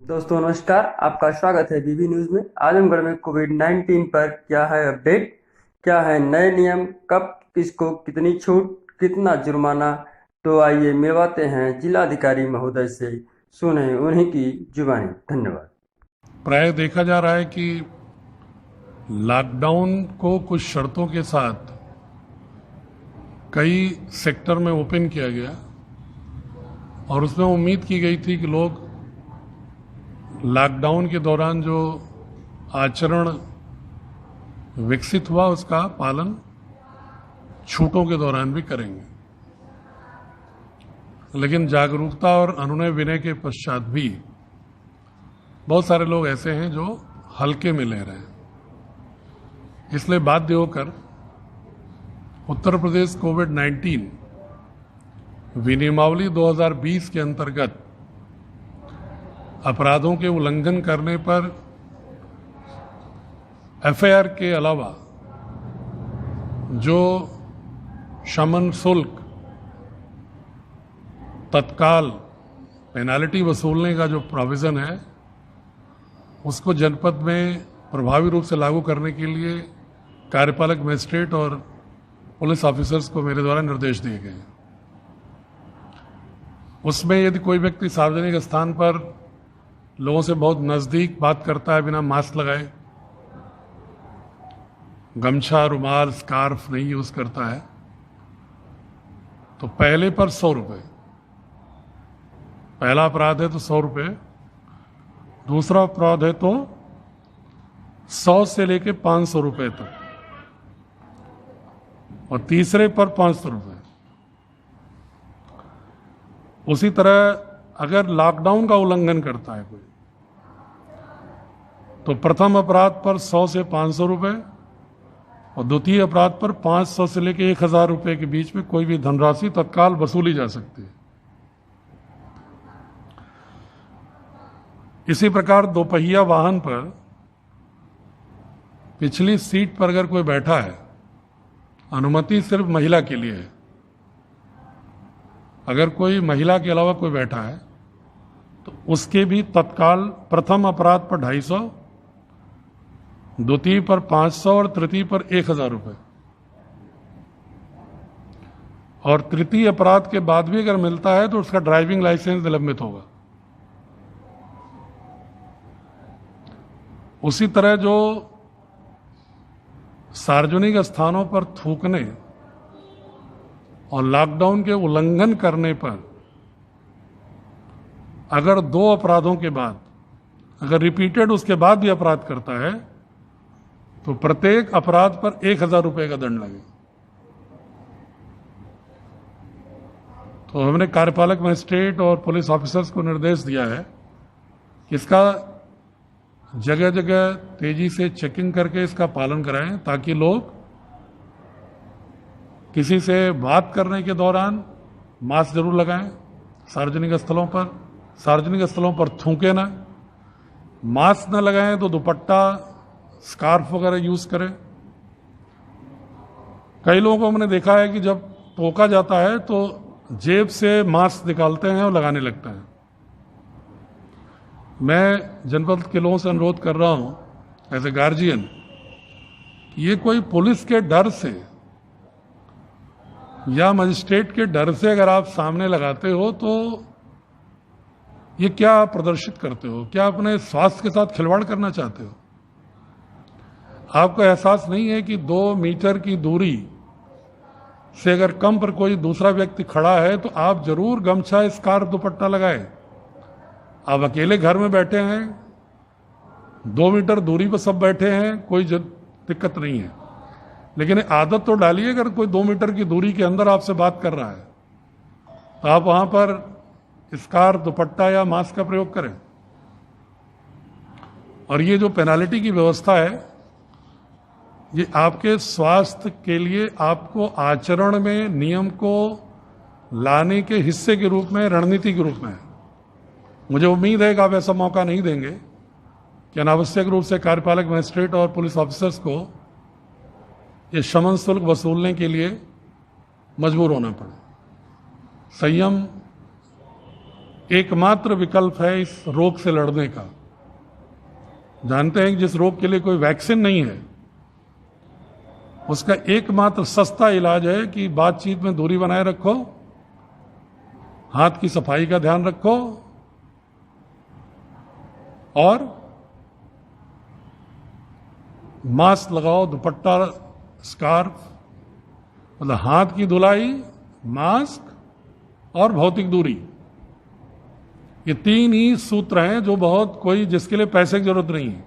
दोस्तों नमस्कार, आपका स्वागत है बीबी न्यूज में। आजमगढ़ में कोविड-19 पर क्या है अपडेट, क्या है नए नियम, कब किसको कितनी छूट, कितना जुर्माना। तो आइए मिलवाते हैं जिलाधिकारी महोदय से, सुने उन्हीं की जुबानी। धन्यवाद। प्राय देखा जा रहा है कि लॉकडाउन को कुछ शर्तों के साथ कई सेक्टर में ओपन किया गया और उसमें उम्मीद की गई थी कि लोग लॉकडाउन के दौरान जो आचरण विकसित हुआ उसका पालन छूटों के दौरान भी करेंगे। लेकिन जागरूकता और अनुनय विनय के पश्चात भी बहुत सारे लोग ऐसे हैं जो हल्के में ले रहे हैं। इसलिए बाध्य होकर उत्तर प्रदेश कोविड-19 विनियमावली 2020 के अंतर्गत अपराधों के उल्लंघन करने पर एफआईआर के अलावा जो शमन शुल्क तत्काल पेनाल्टी वसूलने का जो प्रोविजन है उसको जनपद में प्रभावी रूप से लागू करने के लिए कार्यपालक मजिस्ट्रेट और पुलिस ऑफिसर्स को मेरे द्वारा निर्देश दिए गए। उसमें यदि कोई व्यक्ति सार्वजनिक स्थान पर लोगों से बहुत नजदीक बात करता है बिना मास्क लगाए, गमछा, रुमाल, स्कार्फ नहीं यूज करता है, तो पहले पर 100 रुपये, पहला अपराध है तो 100 रुपये, दूसरा अपराध है तो 100 से लेके 500 रुपये तक, और तीसरे पर 500 रुपये। उसी तरह अगर लॉकडाउन का उल्लंघन करता है कोई तो प्रथम अपराध पर 100 से 500 रुपये और द्वितीय अपराध पर 500 से लेकर 1000 रुपये के बीच में कोई भी धनराशि तत्काल वसूली जा सकती है। इसी प्रकार दोपहिया वाहन पर पिछली सीट पर अगर कोई बैठा है, अनुमति सिर्फ महिला के लिए है, अगर कोई महिला के अलावा कोई बैठा है तो उसके भी तत्काल प्रथम अपराध पर 250, द्वितीय पर 500 और तृतीय पर 1000 रुपये। और तृतीय अपराध के बाद भी अगर मिलता है तो उसका ड्राइविंग लाइसेंस निलंबित होगा। उसी तरह जो सार्वजनिक स्थानों पर थूकने और लॉकडाउन के उल्लंघन करने पर अगर 2 अपराधों के बाद अगर रिपीटेड उसके बाद भी अपराध करता है तो प्रत्येक अपराध पर 1000 रुपये का दंड लगेगा। तो हमने कार्यपालक मजिस्ट्रेट और पुलिस ऑफिसर्स को निर्देश दिया है कि इसका जगह जगह तेजी से चेकिंग करके इसका पालन कराएं, ताकि लोग किसी से बात करने के दौरान मास्क जरूर लगाएं, सार्वजनिक स्थलों पर थूकें ना, मास्क न लगाएं तो दुपट्टा, स्कार्फ वगैरह यूज करें। कई लोगों को हमने देखा है कि जब टोका जाता है तो जेब से मास्क निकालते हैं और लगाने लगते हैं। मैं जनपद के लोगों से अनुरोध कर रहा हूं एज ए गार्जियन, ये कोई पुलिस के डर से या मजिस्ट्रेट के डर से अगर आप सामने लगाते हो तो ये क्या प्रदर्शित करते हो? क्या अपने स्वास्थ्य के साथ खिलवाड़ करना चाहते हो? आपको एहसास नहीं है कि 2 मीटर की दूरी से अगर कम पर कोई दूसरा व्यक्ति खड़ा है तो आप जरूर गमछा, स्कार्फ, दुपट्टा लगाएं। आप अकेले घर में बैठे हैं, 2 मीटर दूरी पर सब बैठे हैं, कोई दिक्कत नहीं है, लेकिन आदत तो डालिए। अगर कोई 2 मीटर की दूरी के अंदर आपसे बात कर रहा है तो आप वहां पर स्कार्फ, दुपट्टा या मास्क का प्रयोग करें। और ये जो पेनाल्टी की व्यवस्था है, ये आपके स्वास्थ्य के लिए आपको आचरण में नियम को लाने के हिस्से के रूप में, रणनीति के रूप में है। मुझे उम्मीद है कि आप ऐसा मौका नहीं देंगे कि अनावश्यक रूप से कार्यपालक मजिस्ट्रेट और पुलिस ऑफिसर्स को ये शमन शुल्क वसूलने के लिए मजबूर होना पड़े। संयम एकमात्र विकल्प है इस रोग से लड़ने का। जानते हैं कि जिस रोग के लिए कोई वैक्सीन नहीं है, उसका एकमात्र सस्ता इलाज है कि बातचीत में दूरी बनाए रखो, हाथ की सफाई का ध्यान रखो और मास्क लगाओ, दुपट्टा, स्कार्फ, मतलब हाथ की धुलाई, मास्क और भौतिक दूरी। ये 3 ही सूत्र हैं जो बहुत कोई जिसके लिए पैसे की जरूरत नहीं है,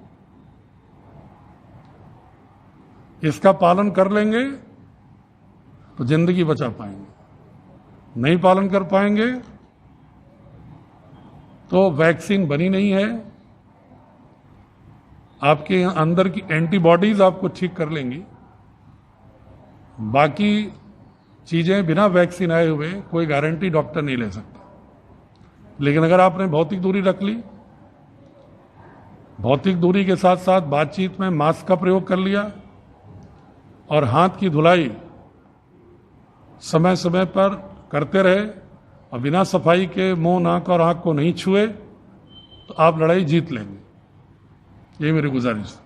इसका पालन कर लेंगे तो जिंदगी बचा पाएंगे। नहीं पालन कर पाएंगे तो वैक्सीन बनी नहीं है, आपके अंदर की एंटीबॉडीज आपको ठीक कर लेंगी। बाकी चीजें बिना वैक्सीन आए हुए कोई गारंटी डॉक्टर नहीं ले सकता। लेकिन अगर आपने भौतिक दूरी रख ली, भौतिक दूरी के साथ साथ बातचीत में मास्क का प्रयोग कर लिया और हाथ की धुलाई समय समय पर करते रहे और बिना सफाई के मुंह, नाक और आंख को नहीं छुए, तो आप लड़ाई जीत लेंगे। ये मेरी गुजारिश है।